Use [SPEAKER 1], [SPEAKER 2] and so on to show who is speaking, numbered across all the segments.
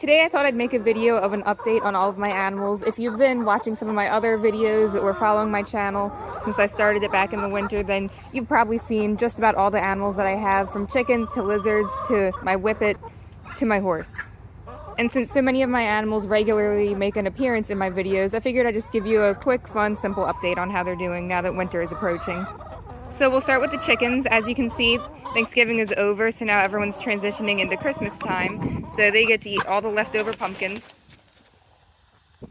[SPEAKER 1] Today I thought I'd make a video of an update on all of my animals. If you've been watching some of my other videos or following my channel since I started it back in the winter, then you've probably seen just about all the animals that I have, from chickens to lizards to my Whippet to my horse. And since so many of my animals regularly make an appearance in my videos, I figured I'd just give you a quick, fun, simple update on how they're doing now that winter is approaching. So we'll start with the chickens. As you can see, Thanksgiving is over, so now everyone's transitioning into Christmas time. So they get to eat all the leftover pumpkins.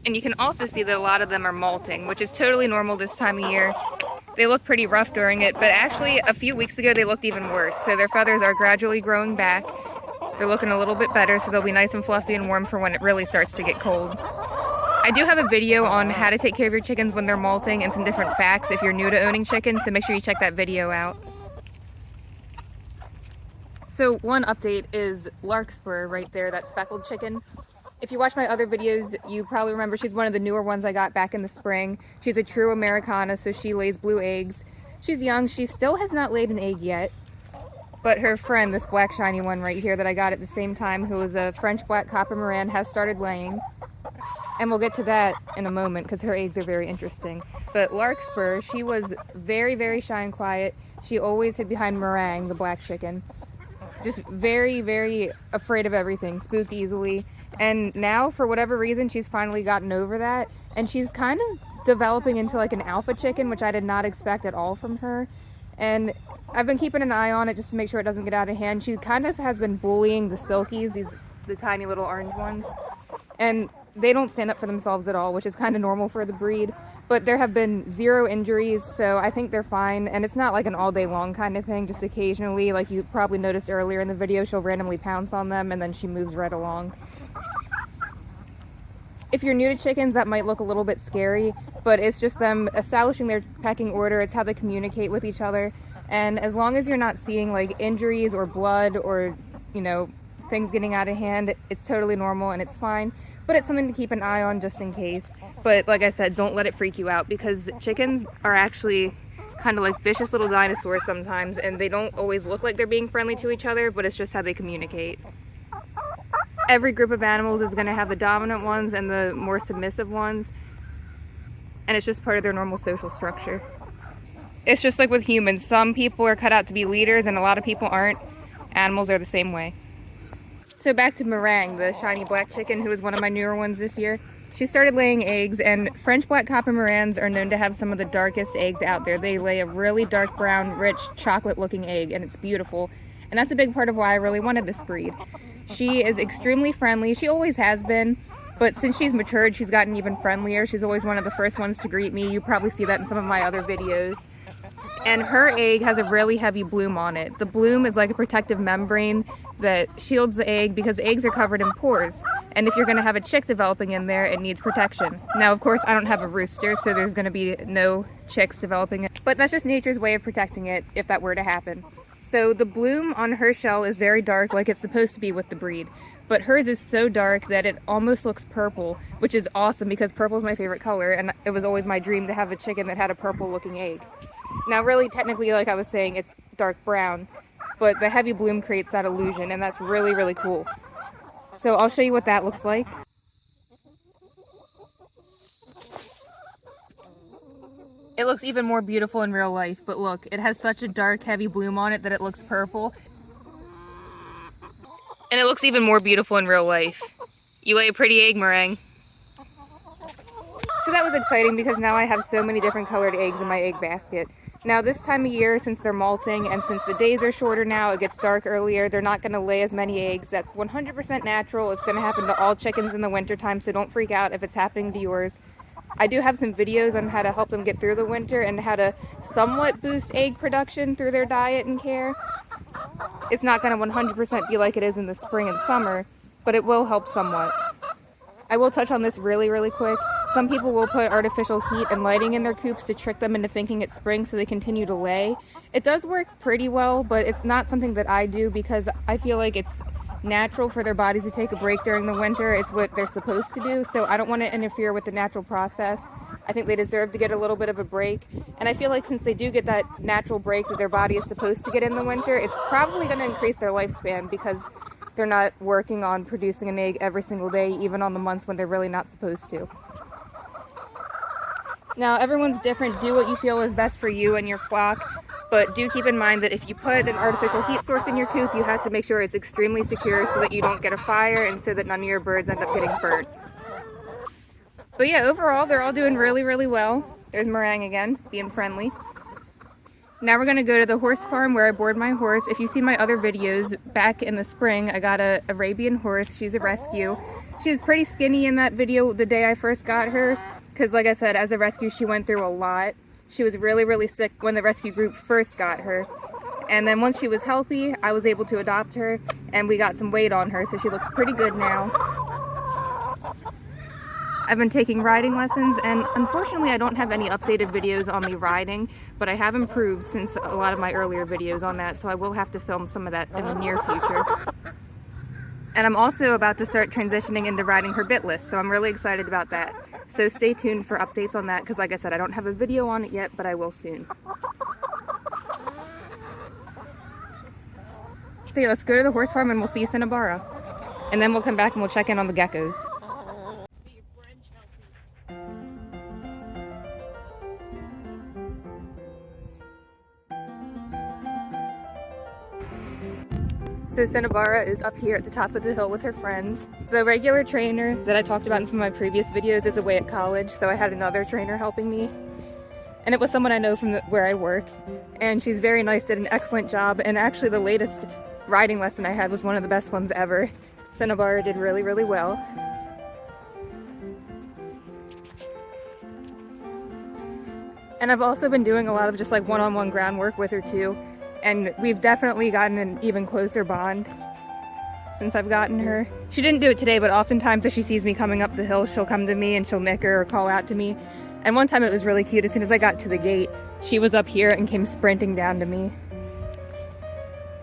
[SPEAKER 1] And you can also see that a lot of them are molting, which is totally normal this time of year. They look pretty rough during it, but actually a few weeks ago they looked even worse. So their feathers are gradually growing back. They're looking a little bit better, so they'll be nice and fluffy and warm for when it really starts to get cold. I do have a video on how to take care of your chickens when they're molting and some different facts if you're new to owning chickens, so make sure you check that video out. So one update is Larkspur right there, that speckled chicken. If you watch my other videos, you probably remember she's one of the newer ones I got back in the spring. She's a true Americana, so she lays blue eggs. She's young, she still has not laid an egg yet. But her friend, this black shiny one right here that I got at the same time, who is a French black copper Moran, has started laying. And we'll get to that in a moment because her eggs are very interesting. But Larkspur, she was very, very shy and quiet. She always hid behind Meringue, the black chicken. Just very, very afraid of everything, spooked easily. And now, for whatever reason, she's finally gotten over that. And she's kind of developing into like an alpha chicken, which I did not expect at all from her. And I've been keeping an eye on it just to make sure it doesn't get out of hand. She kind of has been bullying the silkies, the tiny little orange ones. And they don't stand up for themselves at all, which is kind of normal for the breed. But there have been 0 injuries, so I think they're fine. And it's not like an all day long kind of thing, just occasionally, like you probably noticed earlier in the video, she'll randomly pounce on them and then she moves right along. If you're new to chickens, that might look a little bit scary, but it's just them establishing their pecking order. It's how they communicate with each other. And as long as you're not seeing like injuries or blood or, things getting out of hand, it's totally normal and it's fine. But it's something to keep an eye on just in case. But like I said, don't let it freak you out, because chickens are actually kind of like vicious little dinosaurs sometimes, and they don't always look like they're being friendly to each other, but it's just how they communicate. Every group of animals is going to have the dominant ones and the more submissive ones, and it's just part of their normal social structure. It's just like with humans. Some people are cut out to be leaders and a lot of people aren't. Animals are the same way. So back to Meringue, the shiny black chicken, who is one of my newer ones this year. She started laying eggs, and French black copper Morans are known to have some of the darkest eggs out there. They lay a really dark brown, rich, chocolate-looking egg, and it's beautiful. And that's a big part of why I really wanted this breed. She is extremely friendly. She always has been, but since she's matured, she's gotten even friendlier. She's always one of the first ones to greet me. You probably see that in some of my other videos. And her egg has a really heavy bloom on it. The bloom is like a protective membrane that shields the egg, because eggs are covered in pores. And if you're going to have a chick developing in there, it needs protection. Now, of course, I don't have a rooster, so there's going to be no chicks developing it. But that's just nature's way of protecting it if that were to happen. So the bloom on her shell is very dark, like it's supposed to be with the breed. But hers is so dark that it almost looks purple, which is awesome because purple is my favorite color, and it was always my dream to have a chicken that had a purple-looking egg. Now, really, technically, like I was saying, it's dark brown, but the heavy bloom creates that illusion, and that's really, really cool. So I'll show you what that looks like. It looks even more beautiful in real life, but look, it has such a dark, heavy bloom on it that it looks purple. And it looks even more beautiful in real life. You lay a pretty egg, Meringue. So that was exciting because now I have so many different colored eggs in my egg basket. Now this time of year, since they're molting and since the days are shorter now, it gets dark earlier, they're not going to lay as many eggs. That's 100% natural. It's going to happen to all chickens in the wintertime, so don't freak out if it's happening to yours. I do have some videos on how to help them get through the winter and how to somewhat boost egg production through their diet and care. It's not going to 100% be like it is in the spring and summer, but it will help somewhat. I will touch on this really, really quick. Some people will put artificial heat and lighting in their coops to trick them into thinking it's spring so they continue to lay. It does work pretty well, but it's not something that I do because I feel like it's natural for their bodies to take a break during the winter. It's what they're supposed to do, so I don't want to interfere with the natural process. I think they deserve to get a little bit of a break, and I feel like since they do get that natural break that their body is supposed to get in the winter, it's probably going to increase their lifespan because they're not working on producing an egg every single day, even on the months when they're really not supposed to. Now, everyone's different. Do what you feel is best for you and your flock, but do keep in mind that if you put an artificial heat source in your coop, you have to make sure it's extremely secure so that you don't get a fire and so that none of your birds end up getting burnt. But yeah, overall, they're all doing really, really well. There's Meringue again, being friendly. Now we're gonna go to the horse farm where I board my horse. If you see my other videos, back in the spring, I got a Arabian horse. She's a rescue. She was pretty skinny in that video the day I first got her, because like I said, as a rescue, she went through a lot. She was really, really sick when the rescue group first got her. And then once she was healthy, I was able to adopt her, and we got some weight on her, so she looks pretty good now. I've been taking riding lessons, and unfortunately I don't have any updated videos on me riding, but I have improved since a lot of my earlier videos on that, so I will have to film some of that in the near future. And I'm also about to start transitioning into riding her bitless, so I'm really excited about that. So stay tuned for updates on that, because like I said, I don't have a video on it yet, but I will soon. So yeah, let's go to the horse farm and we'll see Cinnabara. And then we'll come back and we'll check in on the geckos. So Cinnabara is up here at the top of the hill with her friends. The regular trainer that I talked about in some of my previous videos is away at college, so I had another trainer helping me. And it was someone I know from where I work. And she's very nice, did an excellent job, and actually the latest riding lesson I had was one of the best ones ever. Cinnabara did really, really well. And I've also been doing a lot of just like one-on-one groundwork with her too. And we've definitely gotten an even closer bond since I've gotten her. She didn't do it today, but oftentimes if she sees me coming up the hill, she'll come to me and she'll nicker or call out to me. And one time it was really cute. As soon as I got to the gate, she was up here and came sprinting down to me.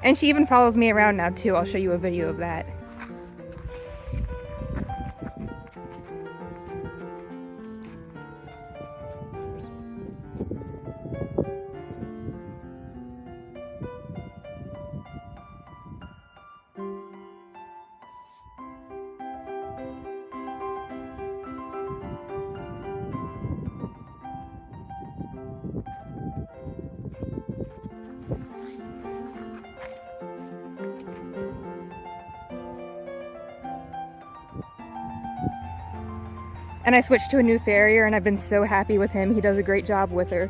[SPEAKER 1] And she even follows me around now too. I'll show you a video of that. And I switched to a new farrier and I've been so happy with him. He does a great job with her.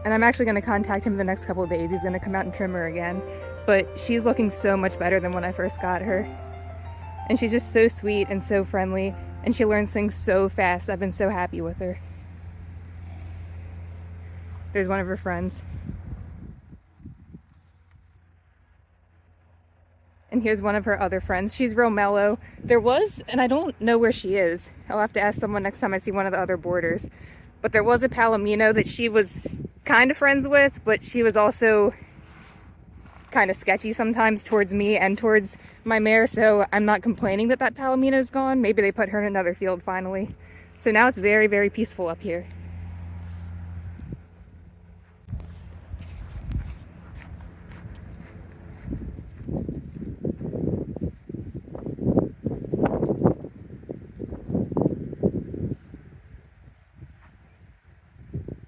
[SPEAKER 1] And I'm actually going to contact him the next couple of days. He's going to come out and trim her again. But she's looking so much better than when I first got her. And she's just so sweet and so friendly. And she learns things so fast. I've been so happy with her. There's one of her friends. And here's one of her other friends. She's real mellow. There was, and I don't know where she is. I'll have to ask someone next time I see one of the other boarders. But there was a Palomino that she was kind of friends with, but she was also kind of sketchy sometimes towards me and towards my mare, so I'm not complaining that that Palomino's gone. Maybe they put her in another field finally. So now it's very, very peaceful up here.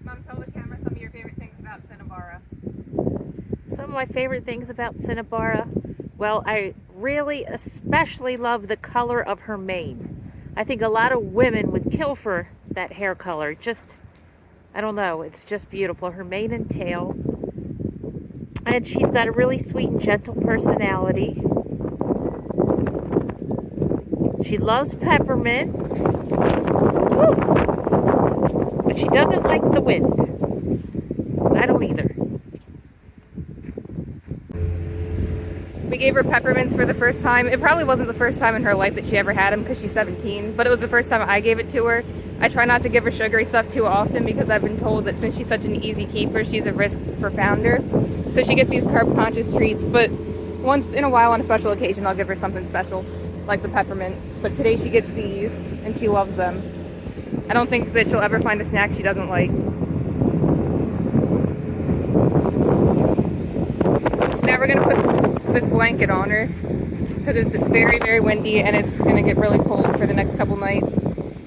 [SPEAKER 1] Mom, tell the camera some of your favorite things about Cinnabara.
[SPEAKER 2] Some of my favorite things about Cinnabara, well, I really especially love the color of her mane. I think a lot of women would kill for that hair color. Just, I don't know, it's just beautiful. Her mane and tail. And she's got a really sweet and gentle personality. She loves peppermint. Woo! But she doesn't like the wind. I don't either.
[SPEAKER 1] We gave her peppermints for the first time. It probably wasn't the first time in her life that she ever had them because she's 17, but it was the first time I gave it to her. I try not to give her sugary stuff too often because I've been told that since she's such an easy keeper, she's a risk for founder. So she gets these carb-conscious treats, but once in a while on a special occasion, I'll give her something special, like the peppermint. But today she gets these, and she loves them. I don't think that she'll ever find a snack she doesn't like. Now we're gonna put this blanket on her. because it's very, very windy and it's going to get really cold for the next couple nights.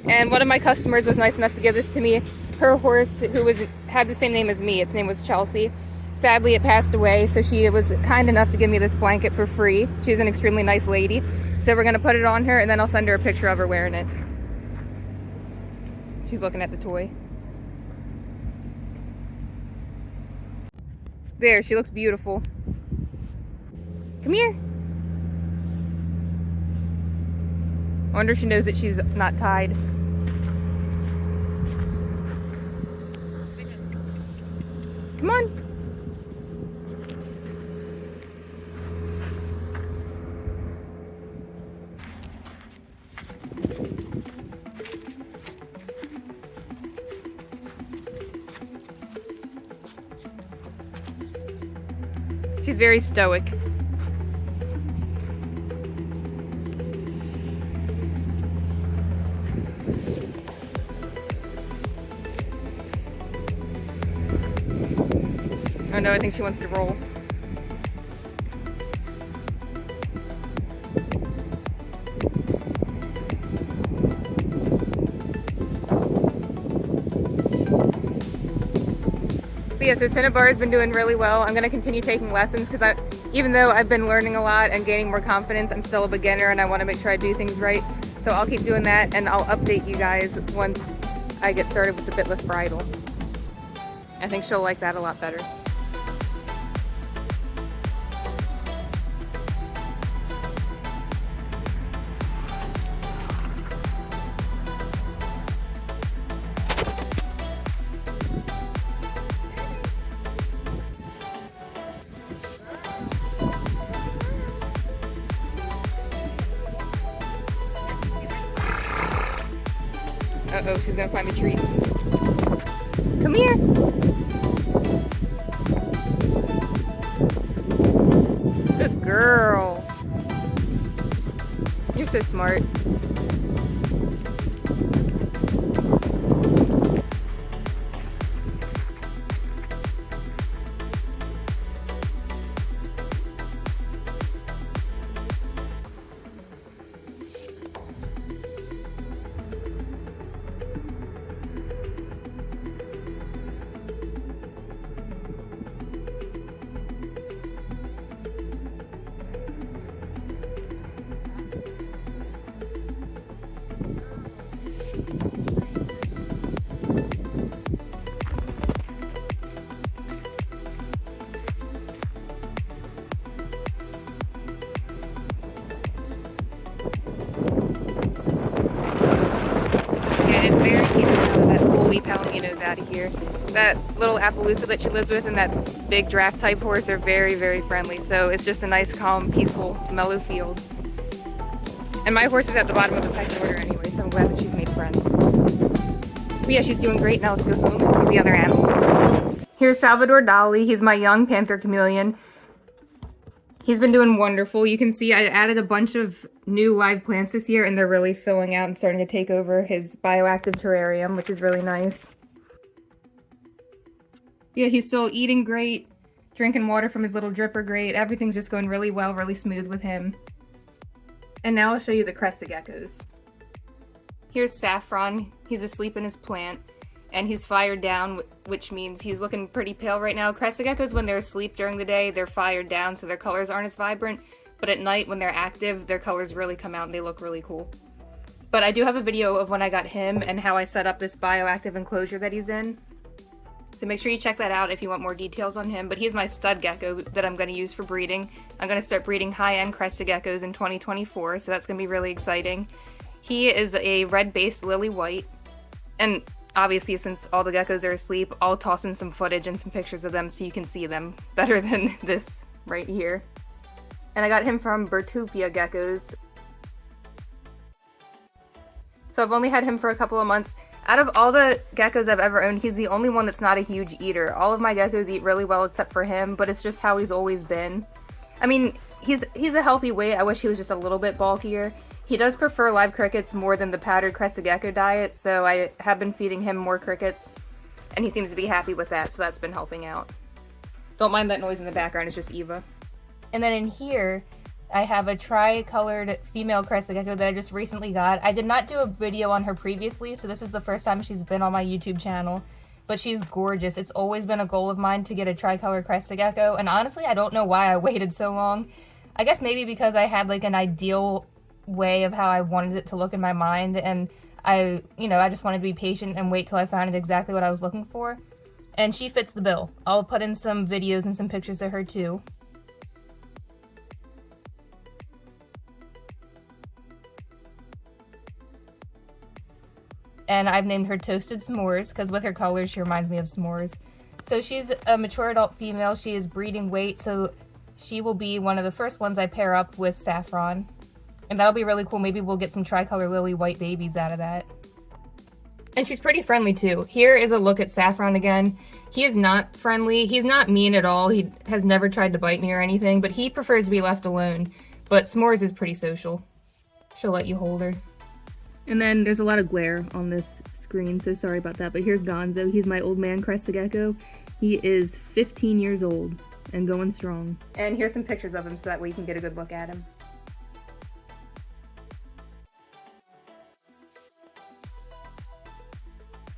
[SPEAKER 1] And one of my customers was nice enough to give this to me. Her horse, who had the same name as me, its name was Chelsea. Sadly, it passed away, so she was kind enough to give me this blanket for free. She's an extremely nice lady. So we're going to put it on her, and then I'll send her a picture of her wearing it. She's looking at the toy. There, she looks beautiful. Come here. I wonder if she knows that she's not tied. Come on. She's very stoic. Oh no, I think she wants to roll. But yeah, so Cinnabar has been doing really well. I'm going to continue taking lessons because even though I've been learning a lot and gaining more confidence, I'm still a beginner and I want to make sure I do things right. So I'll keep doing that and I'll update you guys once I get started with the bitless bridle. I think she'll like that a lot better. Uh-oh, she's gonna find the treats. Come here! Good girl. You're so smart. Out of here. That little Appaloosa that she lives with and that big draft type horse are very, very friendly. So it's just a nice, calm, peaceful, mellow field. And my horse is at the bottom of the pecking order anyway, so I'm glad that she's made friends. But yeah, she's doing great. Now let's go home and see the other animals. Here's Salvador Dali. He's my young panther chameleon. He's been doing wonderful. You can see I added a bunch of new live plants this year and they're really filling out and starting to take over his bioactive terrarium, which is really nice. Yeah, he's still eating great, drinking water from his little dripper great. Everything's just going really well, really smooth with him. And now I'll show you the crested geckos. Here's Saffron. He's asleep in his plant, and he's fired down, which means he's looking pretty pale right now. Crested geckos, when they're asleep during the day, they're fired down, so their colors aren't as vibrant. But at night, when they're active, their colors really come out and they look really cool. But I do have a video of when I got him and how I set up this bioactive enclosure that he's in. So make sure you check that out if you want more details on him. But he's my stud gecko that I'm going to use for breeding. I'm going to start breeding high-end crested geckos in 2024, so that's going to be really exciting. He is a red-based lily white. And obviously, since all the geckos are asleep, I'll toss in some footage and some pictures of them so you can see them better than this right here. And I got him from Bertupia Geckos. So I've only had him for a couple of months. Out of all the geckos I've ever owned, he's the only one that's not a huge eater. All of my geckos eat really well except for him, but it's just how he's always been. I mean, he's a healthy weight. I wish he was just a little bit bulkier. He does prefer live crickets more than the powdered crested gecko diet, so I have been feeding him more crickets, and he seems to be happy with that, so that's been helping out. Don't mind that noise in the background, it's just Eva. And then in here, I have a tri-colored female crested gecko that I just recently got. I did not do a video on her previously, so this is the first time she's been on my YouTube channel. But she's gorgeous. It's always been a goal of mine to get a tri-colored crested gecko, and honestly, I don't know why I waited so long. I guess maybe because I had like an ideal way of how I wanted it to look in my mind, and I just wanted to be patient and wait till I found exactly what I was looking for. And she fits the bill. I'll put in some videos and some pictures of her too. And I've named her Toasted S'mores because with her colors she reminds me of s'mores. So she's a mature adult female. She is breeding weight, so she will be one of the first ones I pair up with Saffron. And that'll be really cool. Maybe we'll get some tricolor lily white babies out of that. And she's pretty friendly too. Here is a look at Saffron again. He is not friendly. He's not mean at all. He has never tried to bite me or anything, but he prefers to be left alone. But S'mores is pretty social. She'll let you hold her. And then there's a lot of glare on this screen, so sorry about that. But here's Gonzo. He's my old man crested gecko. He is 15 years old and going strong. And here's some pictures of him so that way you can get a good look at him.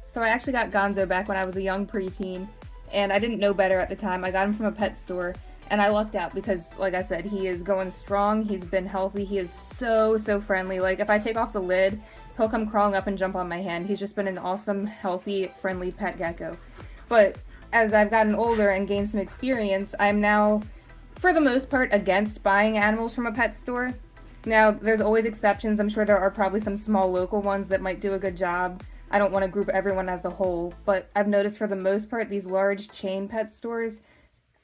[SPEAKER 1] So I actually got Gonzo back when I was a young preteen, and I didn't know better at the time. I got him from a pet store, and I lucked out because, like I said, he is going strong, he's been healthy, he is so friendly. Like, if I take off the lid, he'll come crawling up and jump on my hand. He's just been an awesome, healthy, friendly pet gecko. But as I've gotten older and gained some experience, I'm now, for the most part, against buying animals from a pet store. Now, there's always exceptions. I'm sure there are probably some small local ones that might do a good job. I don't want to group everyone as a whole, but I've noticed for the most part, these large chain pet stores,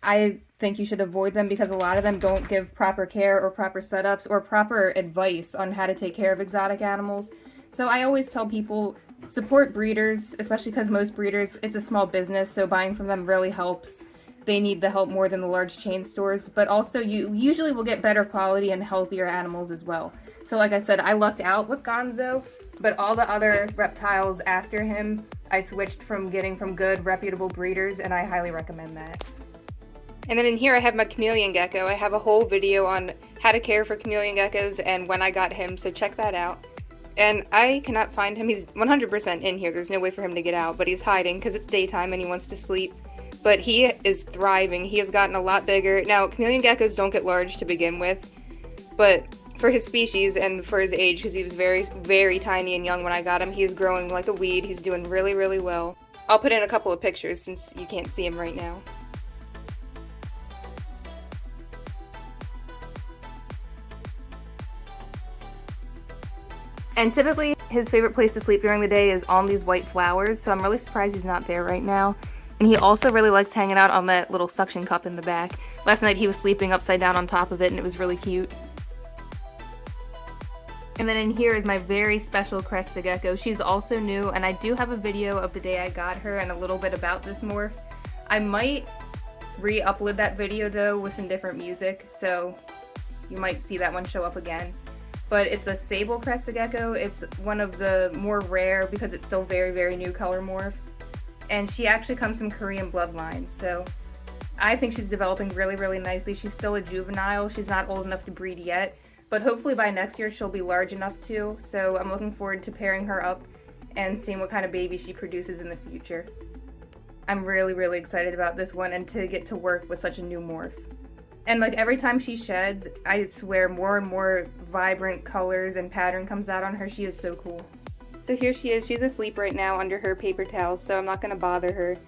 [SPEAKER 1] I think you should avoid them because a lot of them don't give proper care or proper setups or proper advice on how to take care of exotic animals. So I always tell people, support breeders, especially because most breeders, it's a small business, so buying from them really helps. They need the help more than the large chain stores, but also you usually will get better quality and healthier animals as well. So like I said, I lucked out with Gonzo, but all the other reptiles after him, I switched from getting from good, reputable breeders, and I highly recommend that. And then in here I have my chameleon gecko. I have a whole video on how to care for chameleon geckos and when I got him, so check that out. And I cannot find him. He's 100% in here. There's no way for him to get out, but he's hiding because it's daytime and he wants to sleep. But he is thriving. He has gotten a lot bigger. Now, chameleon geckos don't get large to begin with, but for his species and for his age, because he was very tiny and young when I got him, he is growing like a weed. He's doing really well. I'll put in a couple of pictures since you can't see him right now. And typically, his favorite place to sleep during the day is on these white flowers, so I'm really surprised he's not there right now. And he also really likes hanging out on that little suction cup in the back. Last night he was sleeping upside down on top of it, and it was really cute. And then in here is my very special crested gecko. She's also new, and I do have a video of the day I got her and a little bit about this morph. I might re-upload that video though with some different music, so you might see that one show up again. But it's a sable crested gecko. It's one of the more rare because it's still very new color morphs. And she actually comes from Korean bloodline, so I think she's developing really nicely. She's still a juvenile. She's not old enough to breed yet, but hopefully by next year she'll be large enough to, so I'm looking forward to pairing her up and seeing what kind of baby she produces in the future. I'm really excited about this one and to get to work with such a new morph. And like every time she sheds, I swear more and more vibrant colors and pattern comes out on her. She is so cool. So here she is. She's asleep right now under her paper towels, so I'm not going to bother her.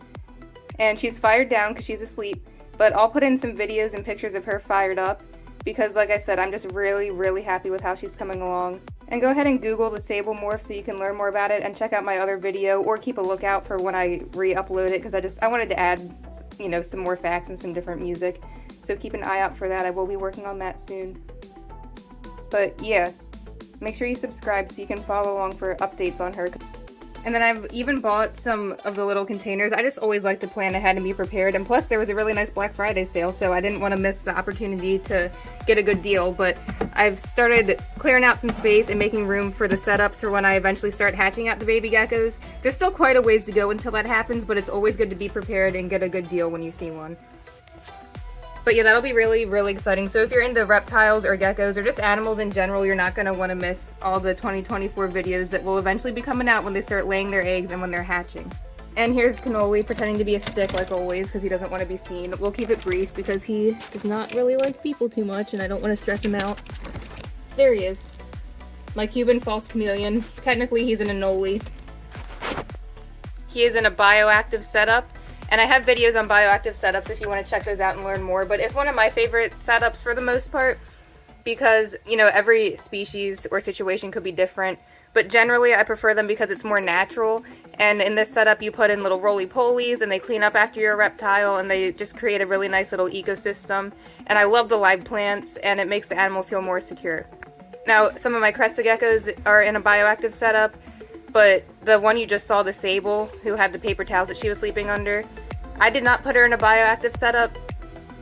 [SPEAKER 1] And she's fired down because she's asleep, but I'll put in some videos and pictures of her fired up because, like I said, I'm just really happy with how she's coming along. And go ahead and Google the sable morph so you can learn more about it and check out my other video or keep a lookout for when I re-upload it because I wanted to add, some more facts and some different music. So keep an eye out for that. I will be working on that soon. But yeah, make sure you subscribe so you can follow along for updates on her. And then I've even bought some of the little containers. I just always like to plan ahead and be prepared. And plus there was a really nice Black Friday sale, so I didn't want to miss the opportunity to get a good deal. But I've started clearing out some space and making room for the setups for when I eventually start hatching out the baby geckos. There's still quite a ways to go until that happens, but it's always good to be prepared and get a good deal when you see one. But yeah, that'll be really, really exciting. So if you're into reptiles or geckos or just animals in general, you're not going to want to miss all the 2024 videos that will eventually be coming out when they start laying their eggs and when they're hatching. And here's Cannoli pretending to be a stick like always because he doesn't want to be seen. We'll keep it brief because he does not really like people too much and I don't want to stress him out. There he is. My Cuban false chameleon. Technically he's an anole. He is in a bioactive setup. And I have videos on bioactive setups if you want to check those out and learn more, but it's one of my favorite setups for the most part because, you know, every species or situation could be different, but generally I prefer them because it's more natural. And in this setup you put in little roly-polies and they clean up after your reptile and they just create a really nice little ecosystem. And I love the live plants and it makes the animal feel more secure. Now, some of my crested geckos are in a bioactive setup, but the one you just saw, the sable, who had the paper towels that she was sleeping under, I did not put her in a bioactive setup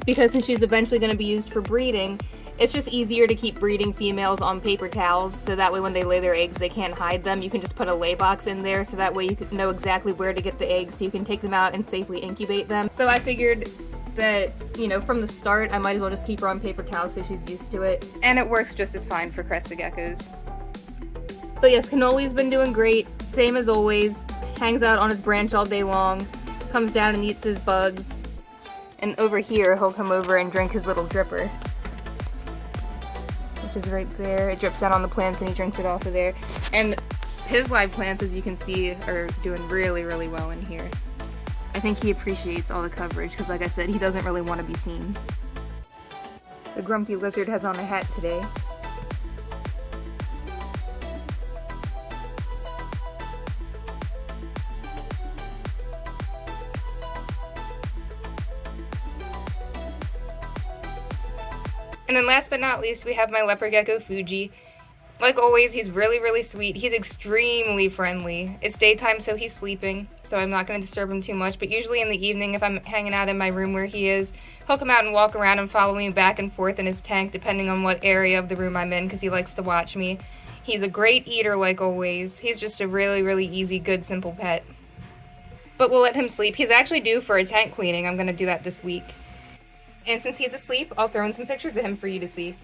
[SPEAKER 1] because since she's eventually going to be used for breeding, it's just easier to keep breeding females on paper towels so that way when they lay their eggs they can't hide them. You can just put a lay box in there so that way you can know exactly where to get the eggs so you can take them out and safely incubate them. So I figured that, you know, from the start I might as well just keep her on paper towels so she's used to it. And it works just as fine for crested geckos. But yes, Cannoli's been doing great, same as always, hangs out on his branch all day long, comes down and eats his bugs, and over here he'll come over and drink his little dripper, which is right there. It drips down on the plants and he drinks it off of there. And his live plants, as you can see, are doing really, really well in here. I think he appreciates all the coverage because, like I said, he doesn't really want to be seen. The grumpy lizard has on a hat today. And then last but not least, we have my leopard gecko Fuji. Like always, he's really, really sweet. He's extremely friendly. It's daytime, so he's sleeping, so I'm not going to disturb him too much. But usually in the evening, if I'm hanging out in my room where he is, he'll come out and walk around and follow me back and forth in his tank, depending on what area of the room I'm in, because he likes to watch me. He's a great eater, like always. He's just a really, really easy, good, simple pet. But we'll let him sleep. He's actually due for a tank cleaning. I'm going to do that this week. And since he's asleep, I'll throw in some pictures of him for you to see.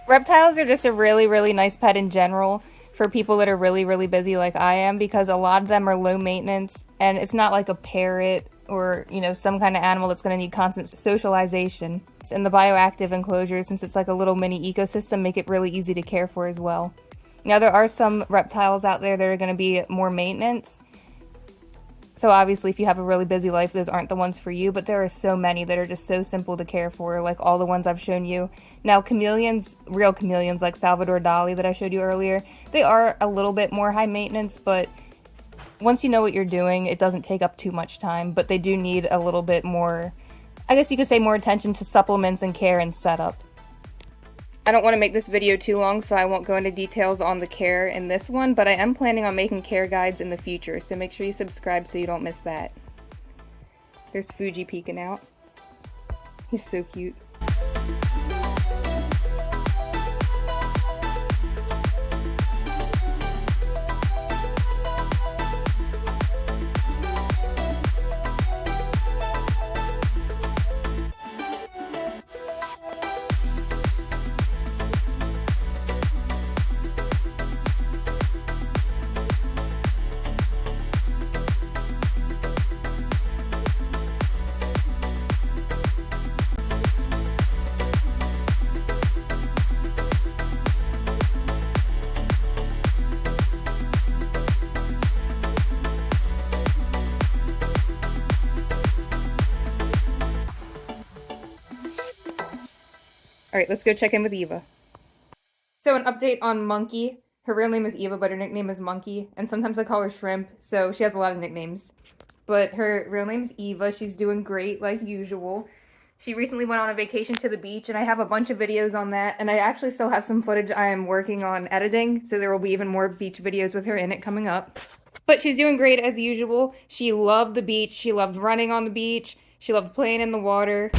[SPEAKER 1] Reptiles are just a really, really nice pet in general for people that are really, really busy like I am because a lot of them are low maintenance and it's not like a parrot or, you know, some kind of animal that's going to need constant socialization. And the bioactive enclosures, since it's like a little mini ecosystem, make it really easy to care for as well. Now, there are some reptiles out there that are going to be more maintenance. So obviously, if you have a really busy life, those aren't the ones for you, but there are so many that are just so simple to care for, like all the ones I've shown you. Now, chameleons, real chameleons like Salvador Dali that I showed you earlier, they are a little bit more high maintenance, but once you know what you're doing, it doesn't take up too much time, but they do need a little bit more, I guess you could say more attention to supplements and care and setup. I don't want to make this video too long, so I won't go into details on the care in this one, but I am planning on making care guides in the future, so make sure you subscribe so you don't miss that. There's Fuji peeking out. He's so cute. Alright, let's go check in with Eva. So an update on Monkey. Her real name is Eva, but her nickname is Monkey. And sometimes I call her Shrimp, so she has a lot of nicknames. But her real name is Eva. She's doing great, like usual. She recently went on a vacation to the beach, and I have a bunch of videos on that. And I actually still have some footage I am working on editing, so there will be even more beach videos with her in it coming up. But she's doing great as usual. She loved the beach. She loved running on the beach. She loved playing in the water.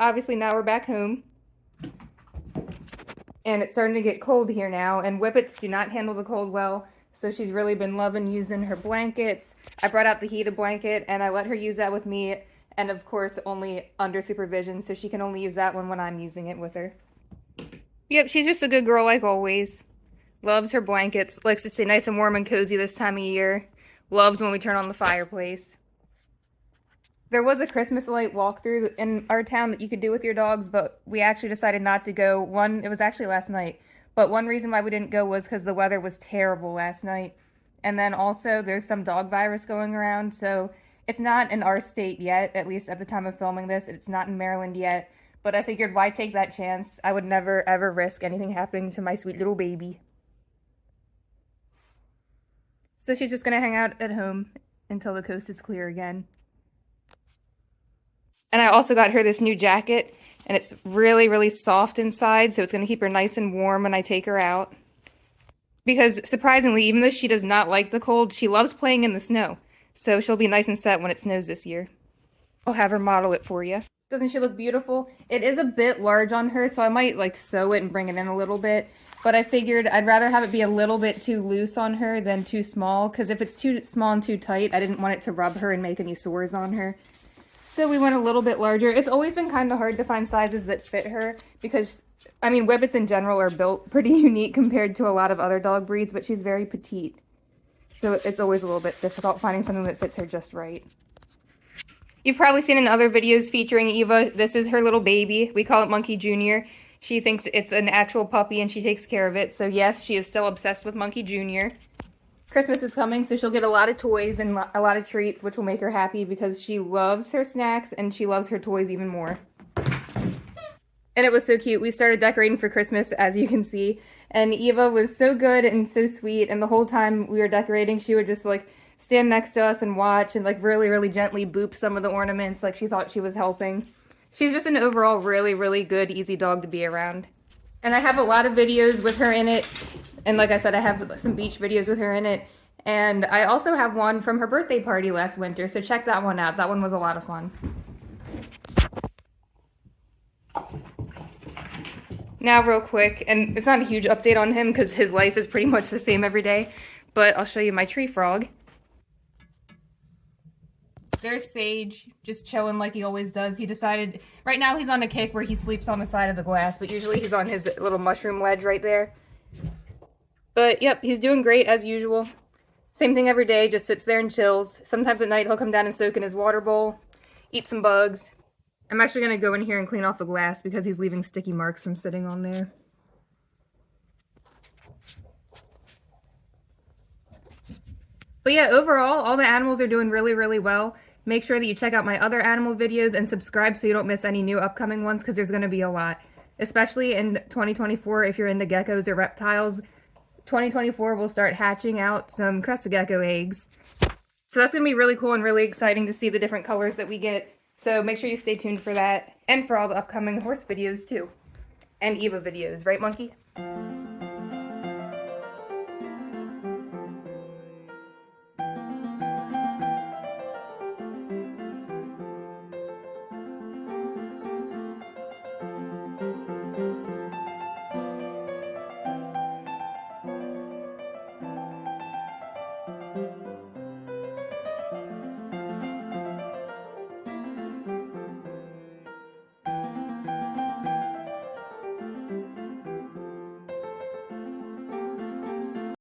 [SPEAKER 1] obviously now we're back home. And it's starting to get cold here now, and Whippets do not handle the cold well, so she's really been loving using her blankets. I brought out the heated blanket, and I let her use that with me, and of course only under supervision, so she can only use that one when I'm using it with her. Yep, she's just a good girl like always. Loves her blankets, likes to stay nice and warm and cozy this time of year. Loves when we turn on the fireplace. There was a Christmas light walkthrough in our town that you could do with your dogs, but we actually decided not to go. It was actually last night, but one reason why we didn't go was because the weather was terrible last night. And then also there's some dog virus going around, so it's not in our state yet, at least at the time of filming this. It's not in Maryland yet, but I figured why take that chance? I would never ever risk anything happening to my sweet little baby. So she's just gonna hang out at home until the coast is clear again. And I also got her this new jacket, and it's really, really soft inside, so it's going to keep her nice and warm when I take her out. Because, surprisingly, even though she does not like the cold, she loves playing in the snow. So she'll be nice and set when it snows this year. I'll have her model it for you. Doesn't she look beautiful? It is a bit large on her, so I might, sew it and bring it in a little bit. But I figured I'd rather have it be a little bit too loose on her than too small, because if it's too small and too tight, I didn't want it to rub her and make any sores on her. So we went a little bit larger. It's always been kind of hard to find sizes that fit her because, Whippets in general are built pretty unique compared to a lot of other dog breeds, but she's very petite. So it's always a little bit difficult finding something that fits her just right. You've probably seen in other videos featuring Eva. This is her little baby. We call it Monkey Jr. She thinks it's an actual puppy and she takes care of it. So yes, she is still obsessed with Monkey Jr. Christmas is coming, so she'll get a lot of toys and a lot of treats, which will make her happy because she loves her snacks and she loves her toys even more. And it was so cute. We started decorating for Christmas, as you can see, and Eva was so good and so sweet, and the whole time we were decorating, she would just, stand next to us and watch and, really, really gently boop some of the ornaments like she thought she was helping. She's just an overall really, really good, easy dog to be around. And I have a lot of videos with her in it. And like I said, I have some beach videos with her in it. And I also have one from her birthday party last winter, so check that one out. That one was a lot of fun. Now real quick, and it's not a huge update on him because his life is pretty much the same every day, but I'll show you my tree frog. There's Sage, just chilling like he always does. He decided, right now he's on a kick where he sleeps on the side of the glass, but usually he's on his little mushroom ledge right there. But, yep, he's doing great, as usual. Same thing every day, just sits there and chills. Sometimes at night he'll come down and soak in his water bowl, eat some bugs. I'm actually going to go in here and clean off the glass because he's leaving sticky marks from sitting on there. But yeah, overall, all the animals are doing really, really well. Make sure that you check out my other animal videos and subscribe so you don't miss any new upcoming ones because there's going to be a lot. Especially in 2024 if you're into geckos or reptiles. 2024 we'll start hatching out some crested gecko eggs. So that's going to be really cool and really exciting to see the different colors that we get. So make sure you stay tuned for that and for all the upcoming horse videos too. And Eva videos, right, Monkey?